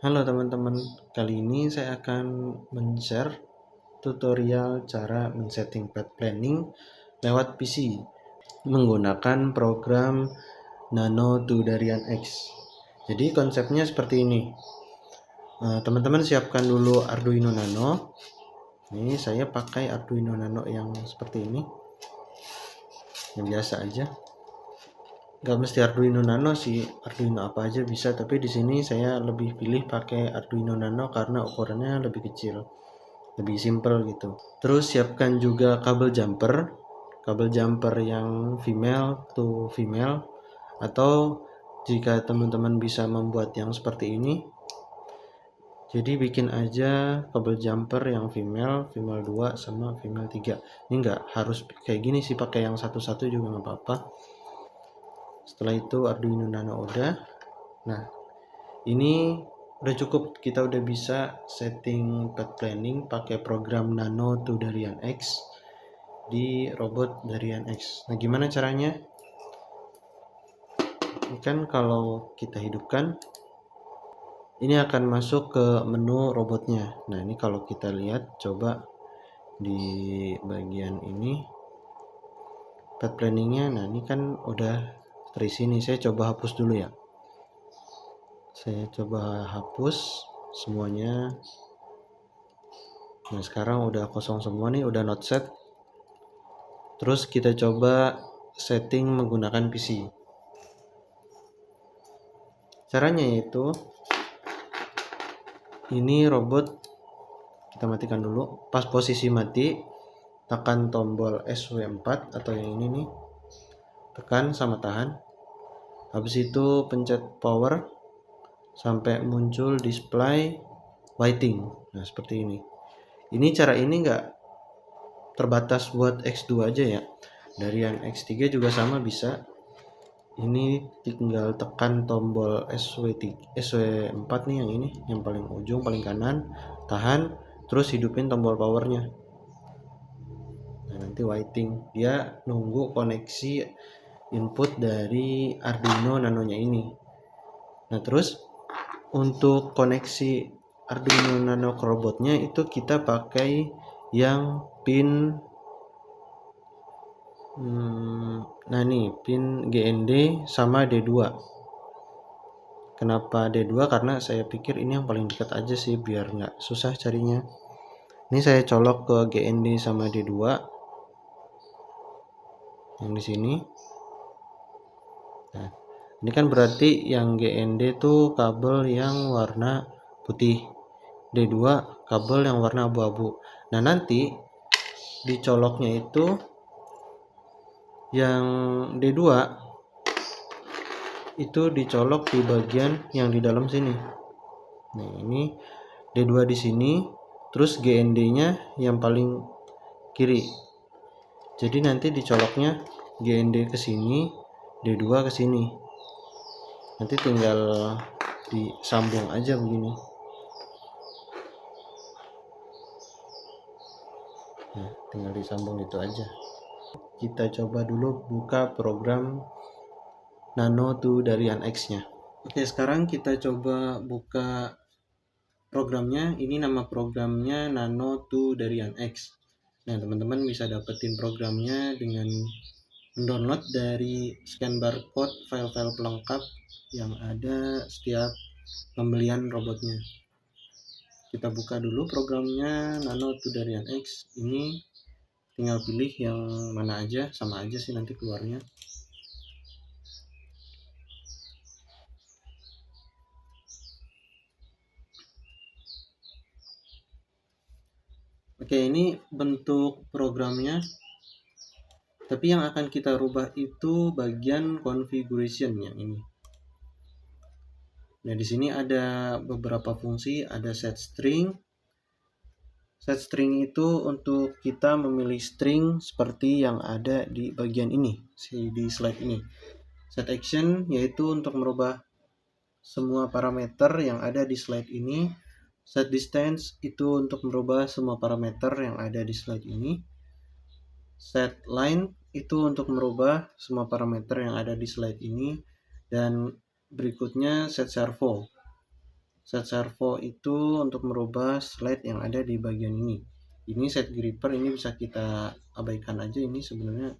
Halo teman-teman, kali ini saya akan men-share tutorial cara men-setting path planning lewat PC menggunakan program Nano Tudarian X. Jadi konsepnya seperti ini. Teman-teman siapkan dulu Arduino Nano. Ini saya pakai Arduino Nano yang seperti ini, yang biasa aja. Gak mesti Arduino Nano sih, Arduino apa aja bisa, tapi di sini saya lebih pilih pakai Arduino Nano karena ukurannya lebih kecil, lebih simple gitu. Terus siapkan juga kabel jumper yang female to female, atau jika teman-teman bisa membuat yang seperti ini, jadi bikin aja kabel jumper yang female 2 sama female 3. Ini nggak harus kayak gini sih, pakai yang satu-satu juga nggak apa-apa. Setelah itu Arduino Nano udah. Nah, ini udah cukup, kita udah bisa setting path planning pakai program Nano Tudarian X di robot Darian X. Nah, gimana caranya? Ini kan kalau kita hidupkan, ini akan masuk ke menu robotnya. Nah, ini kalau kita lihat, coba di bagian ini path planningnya. Nah, ini kan udah terisi nih. Saya coba hapus dulu ya. Saya coba hapus semuanya. Nah, sekarang udah kosong semua nih, udah not set. Terus kita coba setting menggunakan PC. Caranya yaitu, ini robot kita matikan dulu. Pas posisi mati, tekan tombol SW4 atau yang ini nih, tekan sama tahan. Habis itu pencet power sampai muncul display waiting. Nah, seperti ini. Ini cara ini nggak terbatas buat X2 aja ya, dari yang X3 juga sama bisa. Ini tinggal tekan tombol SW4 nih, yang ini, yang paling ujung paling kanan, tahan, terus hidupin tombol powernya. Nah, nanti waiting, dia nunggu koneksi input dari Arduino Nano-nya ini. Nah, terus untuk koneksi Arduino Nano ke robotnya itu kita pakai yang pin nah nih, pin GND sama D2. Kenapa D2? Karena saya pikir ini yang paling dekat aja sih, biar nggak susah carinya. Ini saya colok ke GND sama D2 yang di sini. Nah, ini kan berarti yang GND tuh kabel yang warna putih, D2 kabel yang warna abu-abu. Nah, nanti dicoloknya itu yang D2 itu dicolok di bagian yang di dalam sini. Nah, ini D2 di sini, terus GND-nya yang paling kiri. Jadi nanti dicoloknya GND ke sini, D2 ke sini. Nanti tinggal disambung aja begini. Nah, tinggal disambung itu aja. Kita coba dulu buka program Nano Tudarian X-nya. Oke, sekarang kita coba buka programnya. Ini nama programnya Nano Tudarian X. Nah, teman-teman bisa dapetin programnya dengan mendownload dari scan barcode file-file pelengkap yang ada setiap pembelian robotnya. Kita buka dulu programnya Nano Tudarian X. Ini tinggal pilih yang mana aja, sama aja sih nanti keluarnya. Oke, ini bentuk programnya. Tapi yang akan kita rubah itu bagian configuration yang ini. Nah, di sini ada beberapa fungsi, ada set string. Set string itu untuk kita memilih string seperti yang ada di bagian ini, di slide ini. Set action yaitu untuk merubah semua parameter yang ada di slide ini. Set distance itu untuk merubah semua parameter yang ada di slide ini. Set line itu untuk merubah semua parameter yang ada di slide ini. Dan berikutnya set servo. Set servo itu untuk merubah slide yang ada di bagian ini. Ini set gripper, ini bisa kita abaikan aja, ini sebenarnya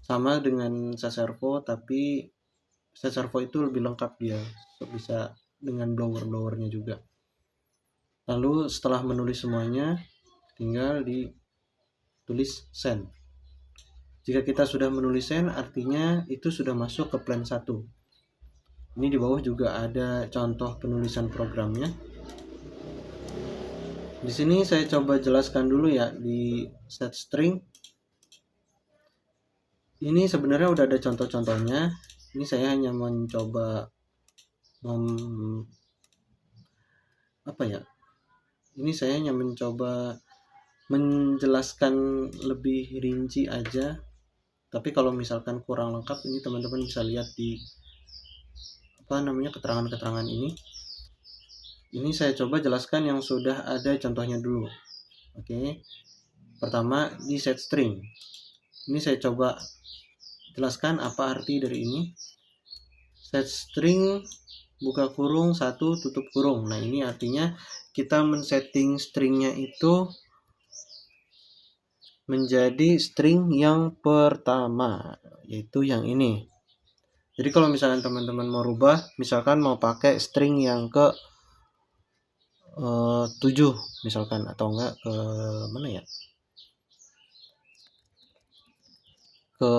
sama dengan set servo, tapi set servo itu lebih lengkap dia, bisa dengan blower-blowernya juga. Lalu setelah menulis semuanya, tinggal ditulis send. Jika kita sudah menulis send, artinya itu sudah masuk ke plan 1. Ini di bawah juga ada contoh penulisan programnya. Di sini saya coba jelaskan dulu ya di set string. Ini sebenarnya udah ada contoh-contohnya. Ini saya hanya mencoba Ini saya hanya mencoba menjelaskan lebih rinci aja. Tapi kalau misalkan kurang lengkap, ini teman-teman bisa lihat di keterangan-keterangan ini. Ini saya coba jelaskan yang sudah ada contohnya dulu. Oke. Pertama di set string. Ini saya coba jelaskan apa arti dari ini. Set string buka kurung 1 tutup kurung. Nah, ini artinya kita men-setting stringnya itu menjadi string yang pertama, yaitu yang ini. Jadi kalau misalkan teman-teman mau rubah, misalkan mau pakai string yang ke 7 misalkan, atau enggak ke mana ya, ke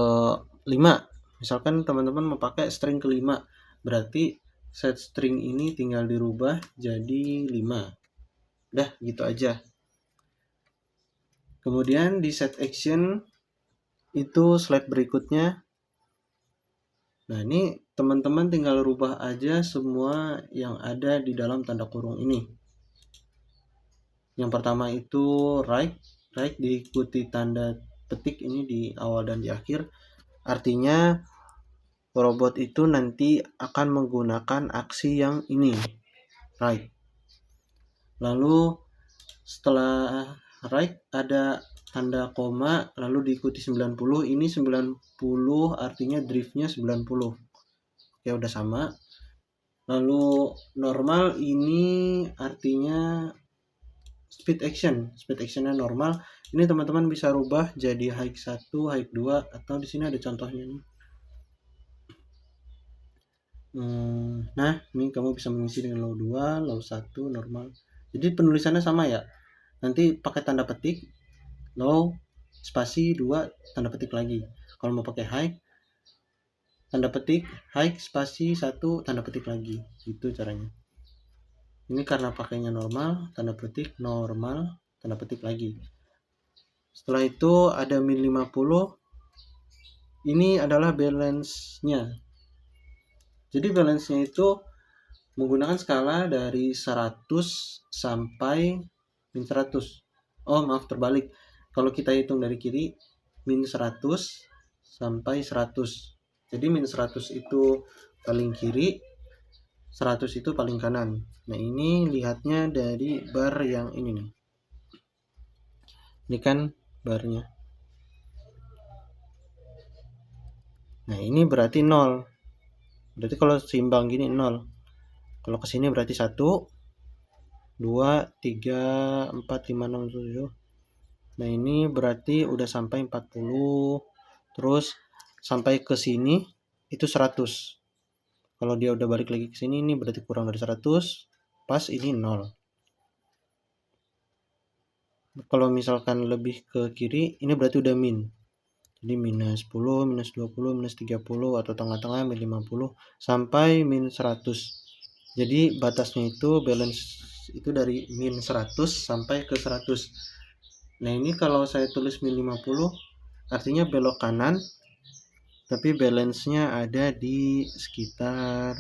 5, misalkan teman-teman mau pakai string ke 5, berarti set string ini tinggal dirubah jadi 5. Udah gitu aja. Kemudian di set action itu slide berikutnya. Nah, ini teman-teman tinggal rubah aja semua yang ada di dalam tanda kurung ini. Yang pertama itu right diikuti tanda petik ini di awal dan di akhir. Artinya robot itu nanti akan menggunakan aksi yang ini, right. Lalu setelah right ada tanda koma lalu diikuti 90. Ini 90 artinya driftnya 90. Oke, udah sama. Lalu normal ini artinya speed actionnya normal. Ini teman-teman bisa rubah jadi high 1, high 2, atau di sini ada contohnya nih. Nah, ini kamu bisa mengisi dengan low 2, low 1, normal. Jadi penulisannya sama ya. Nanti pakai tanda petik, low, spasi 2, tanda petik lagi. Kalau mau pakai high, tanda petik, high, spasi 1, tanda petik lagi. Itu caranya. Ini karena pakainya normal, tanda petik, normal, tanda petik lagi. Setelah itu ada min 50. Ini adalah balance-nya. Jadi balance-nya itu menggunakan skala dari 100 sampai min 100. Oh, maaf, terbalik. Kalau kita hitung dari kiri, min 100 sampai 100. Jadi min 100 itu paling kiri, 100 itu paling kanan. Nah, ini lihatnya dari bar yang ini nih. Ini kan barnya. Nah, ini berarti 0. Berarti kalau seimbang gini 0. Kalau ke sini berarti 1, 2, 3, 4, 5, 6, 7. Nah, ini berarti udah sampai 40. Terus sampai ke sini itu 100. Kalau dia udah balik lagi ke sini, ini berarti kurang dari 100. Pas ini 0. Kalau misalkan lebih ke kiri, ini berarti udah min. Jadi minus 10, minus 20, minus 30, atau tengah-tengah min 50 sampai min 100. Jadi batasnya itu balance itu dari min 100 sampai ke 100. Nah, ini kalau saya tulis min 50 artinya belok kanan, tapi balance-nya ada di sekitar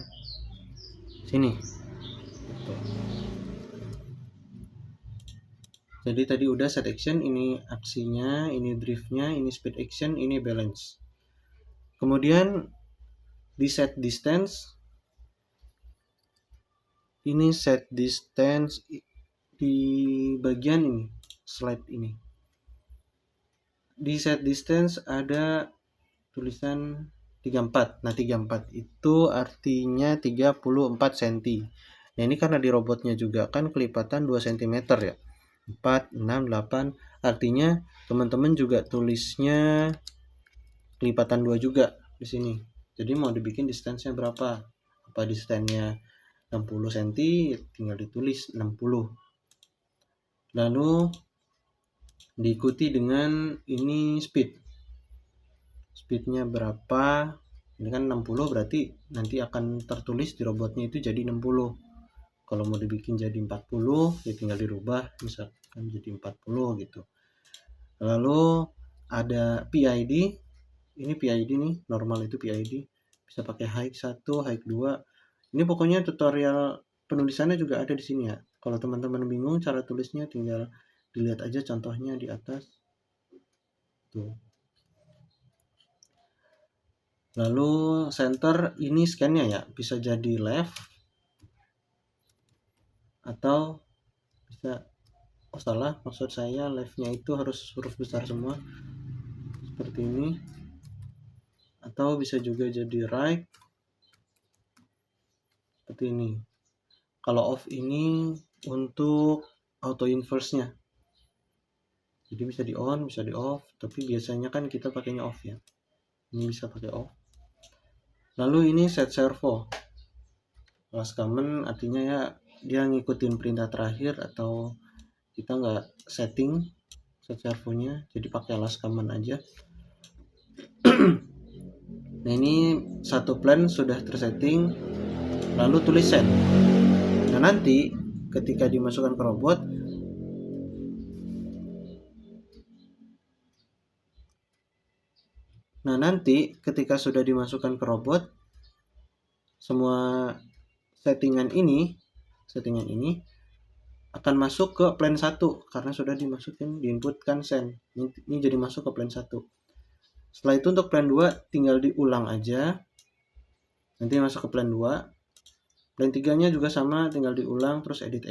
sini. Jadi tadi udah set action, ini aksinya, ini driftnya, ini speed action, ini balance. Kemudian di set distance, ini set distance di bagian ini, slide ini. Di set distance ada tulisan 34. Nah, 34 itu artinya 34 cm. Nah ini karena di robotnya juga kan kelipatan 2 cm ya, 4, 6, 8, artinya teman-teman juga tulisnya kelipatan 2 juga di sini. Jadi mau dibikin distance-nya berapa? Apa distance-nya 60 cm, tinggal ditulis 60. Lalu diikuti dengan ini speednya berapa. Ini kan 60, berarti nanti akan tertulis di robotnya itu jadi 60. Kalau mau dibikin jadi 40 ya tinggal dirubah misalkan jadi 40 gitu. Lalu ada PID. Ini PID nih, normal itu PID. Bisa pakai hike 1, hike 2. Ini pokoknya tutorial penulisannya juga ada di sini ya. Kalau teman-teman bingung cara tulisnya, tinggal dilihat aja contohnya di atas. Tuh. Lalu center ini scan-nya ya, bisa jadi left atau bisa, oh salah, maksud saya left-nya itu harus huruf besar semua seperti ini, atau bisa juga jadi right seperti ini. Kalau off ini untuk auto inverse-nya, jadi bisa di on, bisa di off, tapi biasanya kan kita pakainya off ya. Ini bisa pakai off. Lalu ini set servo, last command artinya ya dia ngikutin perintah terakhir atau kita nggak setting set servonya, jadi pakai last command aja. Nah ini satu plan sudah tersetting, lalu tulis send. Nah nanti ketika dimasukkan ke robot, ketika sudah dimasukkan ke robot, semua settingan ini akan masuk ke plan 1 karena sudah dimasukin, diinputkan send. Ini jadi masuk ke plan 1. Setelah itu untuk plan 2 tinggal diulang aja. Nanti masuk ke plan 2. Plan 3-nya juga sama, tinggal diulang terus edit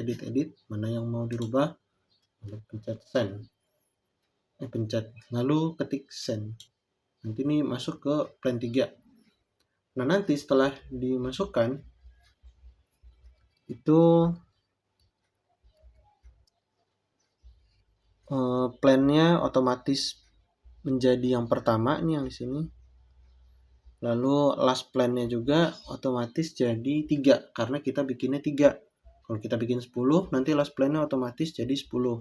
mana yang mau dirubah. Lalu pencet send. Lalu ketik send. Nanti ini masuk ke plan 3. Nah, nanti setelah dimasukkan itu plannya otomatis menjadi yang pertama nih yang di sini. Lalu last plan-nya juga otomatis jadi 3 karena kita bikinnya 3. Kalau kita bikin 10, nanti last plan-nya otomatis jadi 10.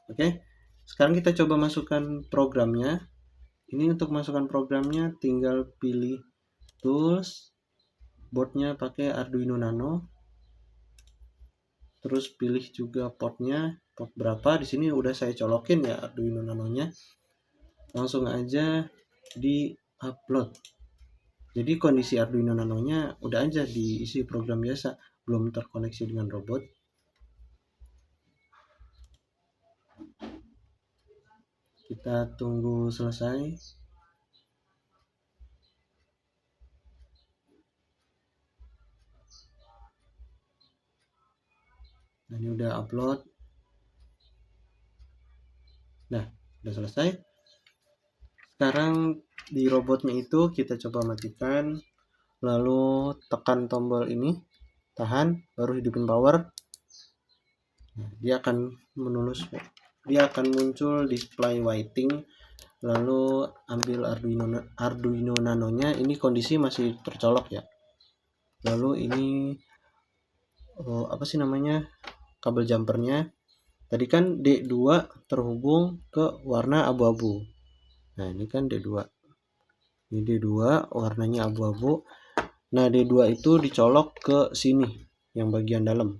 Oke. Sekarang kita coba masukkan programnya. Ini untuk masukkan programnya tinggal pilih tools, boardnya pakai Arduino Nano. Terus pilih juga portnya, port berapa. Di sini udah saya colokin ya Arduino Nano-nya. Langsung aja di upload. Jadi kondisi Arduino Nano-nya udah aja diisi program biasa, belum terkoneksi dengan robot. Kita tunggu selesai. Nah, ini udah upload. Nah, udah selesai. Sekarang di robotnya itu kita coba matikan, lalu tekan tombol ini, tahan, baru hidupin power. Nah, dia akan muncul display waiting. Lalu ambil Arduino Nano-nya, ini kondisi masih tercolok ya. Lalu ini apa sih namanya, kabel jumpernya. Tadi kan D2 terhubung ke warna abu-abu. Nah ini kan D2, ini D2 warnanya abu-abu. Nah D2 itu dicolok ke sini yang bagian dalam.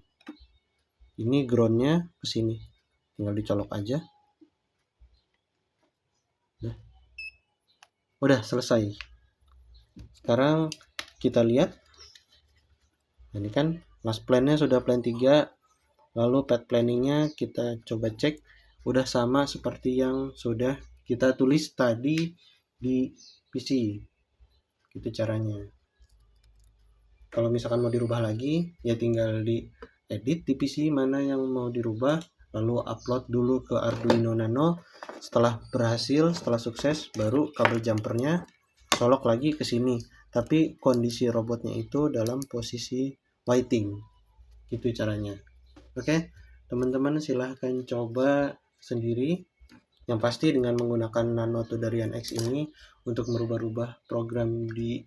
Ini groundnya ke sini, tinggal dicolok aja. Nah, udah selesai. Sekarang kita lihat. Ini kan last plan-nya sudah plan 3. Lalu path planning-nya kita coba cek. Udah sama seperti yang sudah kita tulis tadi di PC. Itu caranya. Kalau misalkan mau dirubah lagi, ya tinggal di edit di PC mana yang mau dirubah. Lalu upload dulu ke Arduino Nano. Setelah berhasil, setelah sukses, baru kabel jumpernya colok lagi ke sini. Tapi kondisi robotnya itu dalam posisi waiting. Gitu caranya. Oke, teman-teman silahkan coba sendiri. Yang pasti dengan menggunakan Nano Tudorian X ini untuk merubah-rubah program di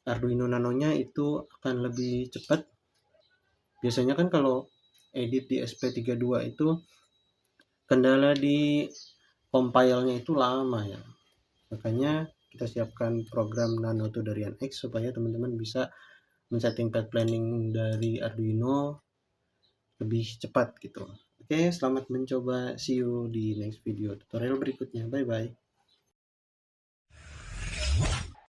Arduino Nano-nya itu akan lebih cepat. Biasanya kan kalau edit di SP32 itu kendala di compile-nya itu lama ya. Makanya kita siapkan program Nano Tudorian X supaya teman-teman bisa men-setting path planning dari Arduino lebih cepat gitu. Oke, selamat mencoba. See you di next video tutorial berikutnya. Bye bye.